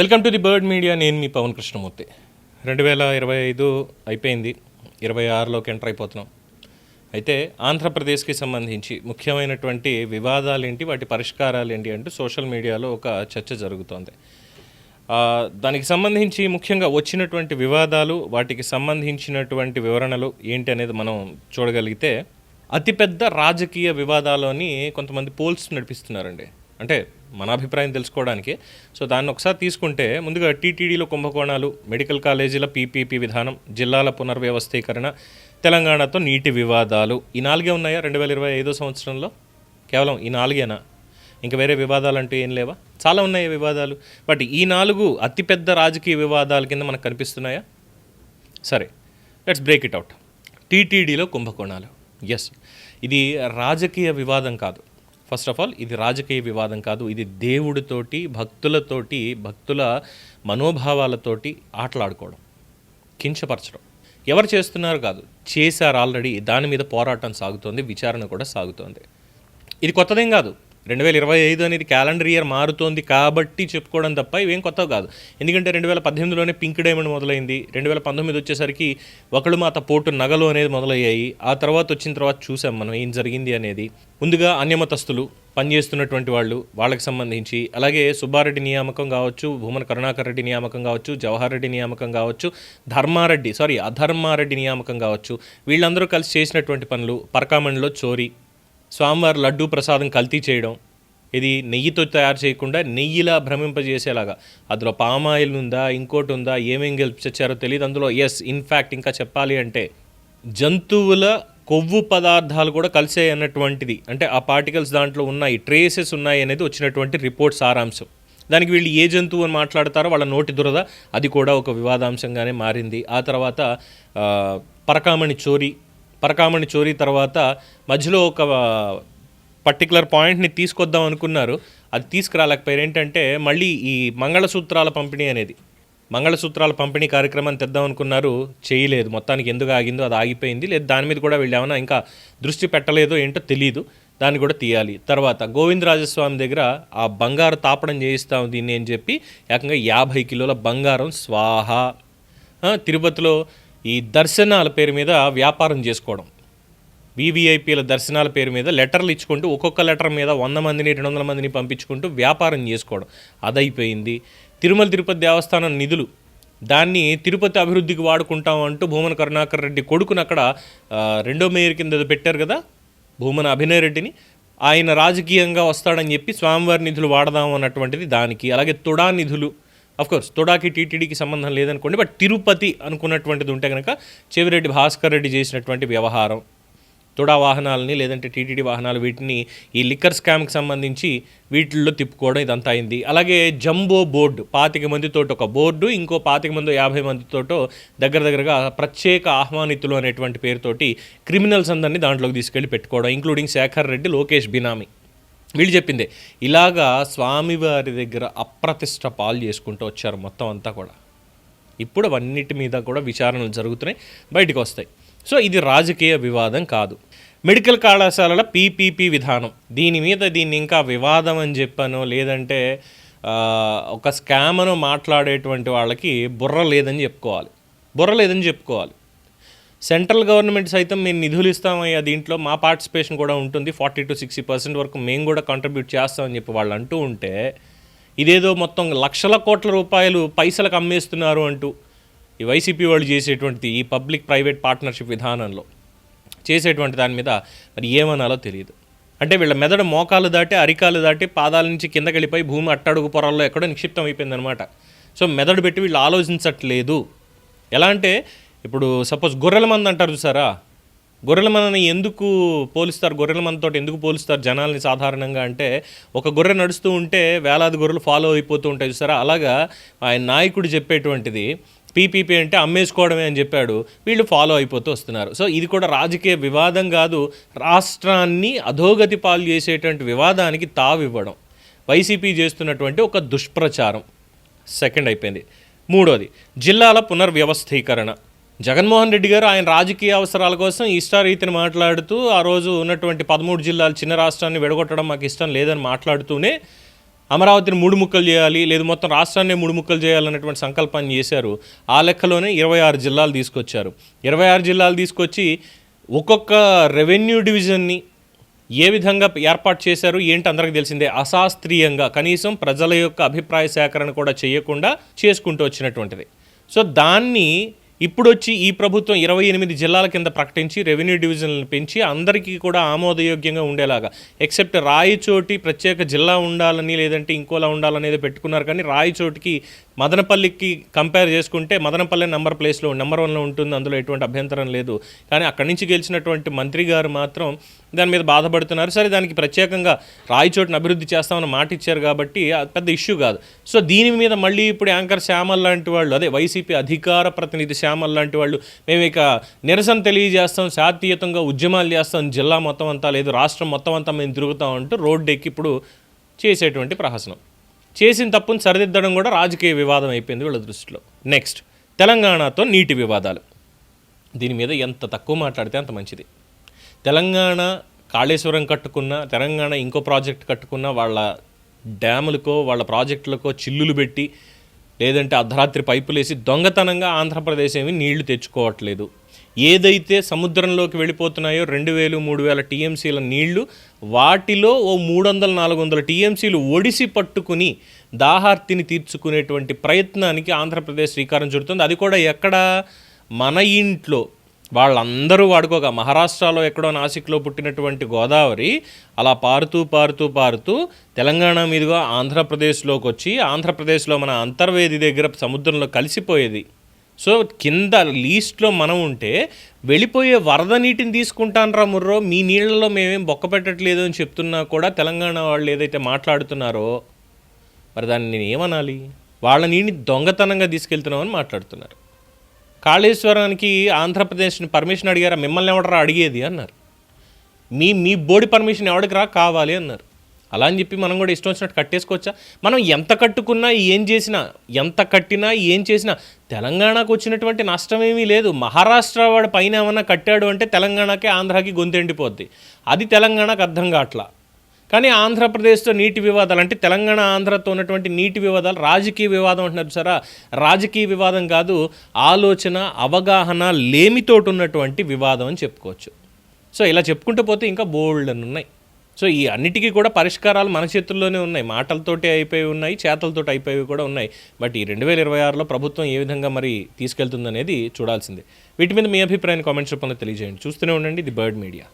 Welcome to the bird media. నేను మీ పవన్ కృష్ణమూర్తి. 2025 అయిపోయింది, 26లోకి enter అయిపోతున్నాం. అయితే ఆంధ్రప్రదేశ్కి సంబంధించి ముఖ్యమైనటువంటి వివాదాలు ఏంటి, వాటి పరిష్కారాలు ఏంటి అంటూ సోషల్ మీడియాలో ఒక చర్చ జరుగుతోంది. దానికి సంబంధించి ముఖ్యంగా వచ్చినటువంటి వివాదాలు, వాటికి సంబంధించినటువంటి వివరణలు ఏంటి అనేది మనం చూడగలిగితే, అతిపెద్ద రాజకీయ వివాదాలని కొంతమంది పోల్స్ నడిపిస్తున్నారండి. అంటే మన అభిప్రాయం తెలుసుకోవడానికి. సో దాన్ని ఒకసారి తీసుకుంటే, ముందుగా టీటీడీలో కుంభకోణాలు, మెడికల్ కాలేజీల పీపీపీ విధానం, జిల్లాల పునర్వ్యవస్థీకరణ, తెలంగాణతో నీటి వివాదాలు. ఈ 4 ఉన్నాయా 2025 సంవత్సరంలో? కేవలం ఈ 4 ఇంకా వేరే వివాదాలు అంటూ ఏం లేవా? చాలా ఉన్నాయి వివాదాలు. బట్ ఈ 4 అతిపెద్ద రాజకీయ వివాదాల కింద మనకు కనిపిస్తున్నాయా? సరే, లెట్స్ బ్రేక్ ఇట్ అవుట్. టీటీడీలో కుంభకోణాలు, ఎస్, ఇది రాజకీయ వివాదం కాదు. ఫస్ట్ ఆఫ్ ఆల్, ఇది రాజకీయ వివాదం కాదు. ఇది దేవుడితోటి, భక్తులతోటి, భక్తుల మనోభావాలతోటి ఆటలాడుకోవడం, కించపరచడం. ఎవరు చేస్తున్నారు కాదు, చేశారు ఆల్రెడీ. దాని మీద పోరాటం సాగుతోంది, విచారణ కూడా సాగుతోంది. ఇది కొత్తదేం కాదు. 2025 అనేది క్యాలెండర్ ఇయర్ మారుతోంది కాబట్టి చెప్పుకోవడం తప్ప ఇవేం కొత్తవి కాదు. ఎందుకంటే 2018లోనే పింక్ డైమండ్ మొదలైంది. 2019 వచ్చేసరికి ఒకళ్ళు మాత పోటు నగలు అనేది మొదలయ్యాయి. ఆ తర్వాత వచ్చిన తర్వాత చూసాం మనం ఏం జరిగింది అనేది. ముందుగా అన్యమతస్తులు పనిచేస్తున్నటువంటి వాళ్ళకి సంబంధించి, అలాగే సుబ్బారెడ్డి నియామకం కావచ్చు, భూమన కరుణాకర్ రెడ్డి నియామకం కావచ్చు, జవహర్ రెడ్డి నియామకం కావచ్చు, అధర్మారెడ్డి నియామకం కావచ్చు, వీళ్ళందరూ కలిసి చేసినటువంటి పనులు, పరకామణిలో చోరీ, స్వామివారి లడ్డూ ప్రసాదం కల్తీ చేయడం, ఇది నెయ్యితో తయారు చేయకుండా నెయ్యిలా భ్రమింపజేసేలాగా, అందులో పామాయిల్ ఉందా, ఇంకోటి ఉందా, ఏమేం గెలిపించారో తెలియదు అందులో. ఎస్, ఇన్ఫ్యాక్ట్ ఇంకా చెప్పాలి అంటే జంతువుల కొవ్వు పదార్థాలు కూడా కలిసాయి అన్నటువంటిది, అంటే ఆ పార్టికల్స్ దాంట్లో ఉన్నాయి, ట్రేసెస్ ఉన్నాయి అనేది వచ్చినటువంటి రిపోర్ట్ సారాంశం. దానికి వీళ్ళు ఏ జంతువు అని మాట్లాడతారో వాళ్ళ నోటి దురద, అది కూడా ఒక వివాదాంశంగానే మారింది. ఆ తర్వాత పరకామణి చోరీ తర్వాత మధ్యలో ఒక పర్టికులర్ పాయింట్ని తీసుకొద్దాం అనుకున్నారు, అది తీసుకురాలేకపోయారు. ఏంటంటే మళ్ళీ ఈ మంగళసూత్రాల పంపిణీ కార్యక్రమాన్ని తెద్దాం అనుకున్నారు, చేయలేదు. మొత్తానికి ఎందుకు ఆగిందో అది ఆగిపోయింది. లేదు, దాని మీద కూడా వీళ్ళు ఏమైనా ఇంకా దృష్టి పెట్టలేదో ఏంటో తెలియదు, దాన్ని కూడా తీయాలి. తర్వాత గోవిందరాజస్వామి దగ్గర ఆ బంగారు తాపడం చేయిస్తాం దీన్ని అని చెప్పి ఏకంగా 50 కిలోల బంగారం స్వాహా. తిరుపతిలో ఈ దర్శనాల పేరు మీద వ్యాపారం చేసుకోవడం, వీవీఐపీల దర్శనాల పేరు మీద లెటర్లు ఇచ్చుకుంటూ, ఒక్కొక్క లెటర్ మీద 100 మందిని 200 మందిని పంపించుకుంటూ వ్యాపారం చేసుకోవడం, అదైపోయింది. తిరుపతి దేవస్థానం నిధులు, దాన్ని తిరుపతి అభివృద్ధికి వాడుకుంటాం అంటూ భూమన కరుణాకర్ రెడ్డి కొడుకును అక్కడ 2వ మేయర్ కింద పెట్టారు కదా, భూమన అభినయ్ రెడ్డిని. ఆయన రాజకీయంగా వస్తాడని చెప్పి స్వామివారి నిధులు వాడదాం అన్నటువంటిది దానికి. అలాగే తుడా నిధులు, అఫ్కోర్స్ తుడాకి టీటీడీకి సంబంధం లేదనుకోండి, బట్ తిరుపతి అనుకున్నటువంటిది ఉంటే కనుక చెవిరెడ్డి భాస్కర్ రెడ్డి చేసినటువంటి వ్యవహారం, తుడా వాహనాలని లేదంటే టీటీడీ వాహనాలు, వీటిని ఈ లిక్కర్ స్కామ్కి సంబంధించి వీటిల్లో తిప్పుకోవడం, ఇదంతా అయింది. అలాగే జంబో బోర్డు, 25 మందితో ఒక బోర్డు, ఇంకో 25 మంది 50 మందితో దగ్గరగా ప్రత్యేక ఆహ్వానితులు అనేటువంటి పేరుతోటి క్రిమినల్స్ అందరినీ దాంట్లోకి తీసుకెళ్ళి పెట్టుకోవడం, ఇంక్లూడింగ్ శేఖర్ రెడ్డి, లోకేష్ బినామీ. వీళ్ళు చెప్పిందే ఇలాగా స్వామివారి దగ్గర అప్రతిష్ట పాలు చేసుకుంటూ వచ్చారు మొత్తం అంతా కూడా. ఇప్పుడు అవన్నిటి మీద కూడా విచారణలు జరుగుతున్నాయి, బయటకు వస్తాయి. సో ఇది రాజకీయ వివాదం కాదు. మెడికల్ కళాశాలల పీపీపీ విధానం, దీన్ని ఇంకా వివాదం అని చెప్పానో లేదంటే ఒక స్కామ్ అనో మాట్లాడేటువంటి వాళ్ళకి బుర్ర లేదని చెప్పుకోవాలి. సెంట్రల్ గవర్నమెంట్ సైతం మేము నిధులు ఇస్తామయ్యా, దీంట్లో మా పార్టిసిపేషన్ కూడా ఉంటుంది, 40 to 60% వరకు మేము కూడా కాంట్రిబ్యూట్ చేస్తామని చెప్పి వాళ్ళు అంటూ ఉంటే, ఇదేదో మొత్తం లక్షల కోట్ల రూపాయలు పైసలకు అమ్మేస్తున్నారు అంటూ ఈ వైసీపీ వాళ్ళు చేసేటువంటి ఈ పబ్లిక్ ప్రైవేట్ పార్ట్నర్షిప్ విధానంలో చేసేటువంటి దాని మీద మరి ఏమనాలో తెలియదు. అంటే వీళ్ళ మెదడు మోకాలు దాటి, అరికాలు దాటి, పాదాల నుంచి కిందకి వెళ్ళిపోయి భూమి అట్టడుగు పొరల్లో ఎక్కడో నిక్షిప్తం అయిపోయిందనమాట. సో మెదడు పెట్టి వీళ్ళు ఆలోచించట్లేదు. ఎలా అంటే, ఇప్పుడు సపోజ్ గొర్రెల మంద అంటారు చూసారా, గొర్రెల మందని ఎందుకు పోలుస్తారు, గొర్రెల మందతో ఎందుకు పోలుస్తారు జనాల్ని సాధారణంగా అంటే, ఒక గొర్రె నడుస్తూ ఉంటే వేలాది గొర్రెలు ఫాలో అయిపోతూ ఉంటాయి చూసారా, అలాగా ఆయన నాయకుడు చెప్పేటువంటిది పీపీపీ అంటే అమ్మేసుకోవడమే అని చెప్పాడు, వీళ్ళు ఫాలో అయిపోతూ వస్తున్నారు. సో ఇది కూడా రాజకీయ వివాదం కాదు, రాష్ట్రాన్ని అధోగతి పాలు చేసేటువంటి వివాదానికి తావివ్వడం వైసీపీ చేస్తున్నటువంటి ఒక దుష్ప్రచారం. సెకండ్ అయిపోయింది. మూడోది జిల్లాల పునర్వ్యవస్థీకరణ. జగన్మోహన్ రెడ్డి గారు ఆయన రాజకీయ అవసరాల కోసం ఇష్టారీతిని మాట్లాడుతూ, ఆ రోజు ఉన్నటువంటి 13 జిల్లాలు చిన్న రాష్ట్రాన్ని విడగొట్టడం మాకు ఇష్టం లేదని మాట్లాడుతూనే అమరావతిని 3 ముక్కలు చేయాలి, లేదు మొత్తం రాష్ట్రాన్ని 3 ముక్కలు చేయాలన్నటువంటి సంకల్పాన్ని చేశారు. ఆ లెక్కలోనే 26 జిల్లాలు తీసుకొచ్చారు. 26 జిల్లాలు తీసుకొచ్చి ఒక్కొక్క రెవెన్యూ డివిజన్ని ఏ విధంగా ఏర్పాటు చేశారు ఏంటి అందరికీ తెలిసిందే. అశాస్త్రీయంగా, కనీసం ప్రజల యొక్క అభిప్రాయ సేకరణ కూడా చేయకుండా చేసుకుంటూ వచ్చినటువంటిది. సో దాన్ని ఇప్పుడు వచ్చి ఈ ప్రభుత్వం 28 జిల్లాల కింద ప్రకటించి రెవెన్యూ డివిజన్లను పెంచి అందరికీ కూడా ఆమోదయోగ్యంగా ఉండేలాగా, ఎక్సెప్ట్ రాయచోటి ప్రత్యేక జిల్లా ఉండాలని లేదంటే ఇంకోలా ఉండాలనేది పెట్టుకున్నారు. కానీ రాయచోటికి మదనపల్లికి కంపేర్ చేసుకుంటే మదనపల్లి నెంబర్ 1లో ఉంటుంది, అందులో ఎటువంటి అభ్యంతరం లేదు. కానీ అక్కడి నుంచి గెలిచినటువంటి మంత్రి గారు మాత్రం దాని మీద బాధపడుతున్నారు. సరే, దానికి ప్రత్యేకంగా రాయచోటిని అభివృద్ధి చేస్తామని మాట ఇచ్చారు కాబట్టి పెద్ద ఇష్యూ కాదు. సో దీని మీద మళ్ళీ ఇప్పుడు యాంకర్ శ్యామల్ లాంటి వాళ్ళు, అదే వైసీపీ అధికార ప్రతినిధి శ్యామల్ లాంటి వాళ్ళు, మేము ఇక నిరసన తెలియజేస్తాం, శాంతియుతంగా ఉద్యమాలు చేస్తాం, జిల్లా మొత్తం అంతా లేదు రాష్ట్రం మొత్తం అంతా మేము తిరుగుతాం అంటూ రోడ్డు ఎక్కి ఇప్పుడు చేసేటువంటి ప్రహసనం. చేసిన తప్పును సరిదిద్దడం కూడా రాజకీయ వివాదం అయిపోయింది వీళ్ళ దృష్టిలో. నెక్స్ట్, తెలంగాణతో నీటి వివాదాలు. దీని మీద ఎంత తక్కువ మాట్లాడితే అంత మంచిది. తెలంగాణ కాళేశ్వరం కట్టుకున్న, తెలంగాణ ఇంకో ప్రాజెక్ట్ కట్టుకున్న, వాళ్ళ డ్యాములకో వాళ్ళ ప్రాజెక్టులకో చిల్లులు పెట్టి లేదంటే అర్ధరాత్రి పైపులు వేసి దొంగతనంగా ఆంధ్రప్రదేశ్ ఏమి నీళ్లు తెచ్చుకోవట్లేదు. ఏదైతే సముద్రంలోకి వెళ్ళిపోతున్నాయో 2000, 3000 టీఎంసీల నీళ్లు, వాటిలో ఓ 300-400 టీఎంసీలు ఒడిసి పట్టుకుని దాహార్తిని తీర్చుకునేటువంటి ప్రయత్నానికి ఆంధ్రప్రదేశ్ శ్రీకారం చుడుతుంది. అది కూడా ఎక్కడ? మన ఇంట్లో. వాళ్ళందరూ వాడుకోగా మహారాష్ట్రలో ఎక్కడో నాసిక్లో పుట్టినటువంటి గోదావరి అలా పారుతూ తెలంగాణ మీదుగా ఆంధ్రప్రదేశ్లోకి వచ్చి ఆంధ్రప్రదేశ్లో మన అంతర్వేది దగ్గర సముద్రంలో కలిసిపోయేది. సో కింద లీస్ట్లో మనం ఉంటే వెళ్ళిపోయే వరద నీటిని తీసుకుంటానరా ముర్రో, మీ నీళ్ళలో మేమేం బొక్క పెట్టట్లేదు అని చెప్తున్నా కూడా తెలంగాణ వాళ్ళు ఏదైతే మాట్లాడుతున్నారో మరి దాన్ని నేను ఏమనాలి? వాళ్ళ నీటిని దొంగతనంగా తీసుకెళ్తున్నామని మాట్లాడుతున్నారు. కాళేశ్వరానికి ఆంధ్రప్రదేశ్ని పర్మిషన్ అడిగారా? మిమ్మల్ని ఎవడరా అడిగేది అన్నారు. మీ బోర్డు పర్మిషన్ ఎవడికి రా కావాలి అన్నారు. అలా అని చెప్పి మనం కూడా ఇష్టం వచ్చినట్టు కట్టేసుకోవచ్చా? మనం ఎంత కట్టుకున్నా ఏం చేసినా, ఎంత కట్టినా ఏం చేసినా తెలంగాణకు వచ్చినటువంటి నష్టం ఏమీ లేదు. మహారాష్ట్ర వాడు పైన ఏమన్నా కట్టాడు అంటే తెలంగాణకి ఆంధ్రాకి గొంతెండిపోద్ది. అది తెలంగాణకు అర్థం కావట్లా. కానీ ఆంధ్రప్రదేశ్తో నీటి వివాదాలు అంటే తెలంగాణ ఆంధ్రతో ఉన్నటువంటి నీటి వివాదాలు రాజకీయ వివాదం అంటున్నారు. సరే, రాజకీయ వివాదం కాదు, ఆలోచన అవగాహన లేమితోటి ఉన్నటువంటి వివాదం అని చెప్పుకోవచ్చు. సో ఇలా చెప్పుకుంటూ పోతే ఇంకా బోల్డ్ అని ఉన్నాయి. సో ఈ అన్నిటికీ కూడా పరిష్కారాలు మన చేతుల్లోనే ఉన్నాయి. మాటలతోటి అయిపోయి ఉన్నాయి, చేతలతోటి అయిపోయి కూడా ఉన్నాయి. బట్ ఈ 2026లో ప్రభుత్వం ఏ విధంగా మరి తీసుకెళ్తుందనేది చూడాల్సిందే. వీటి మీద మీ అభిప్రాయాన్ని కామెంట్స్ రూపంలో తెలియజేయండి. చూస్తూనే ఉండండి ది బర్డ్ మీడియా.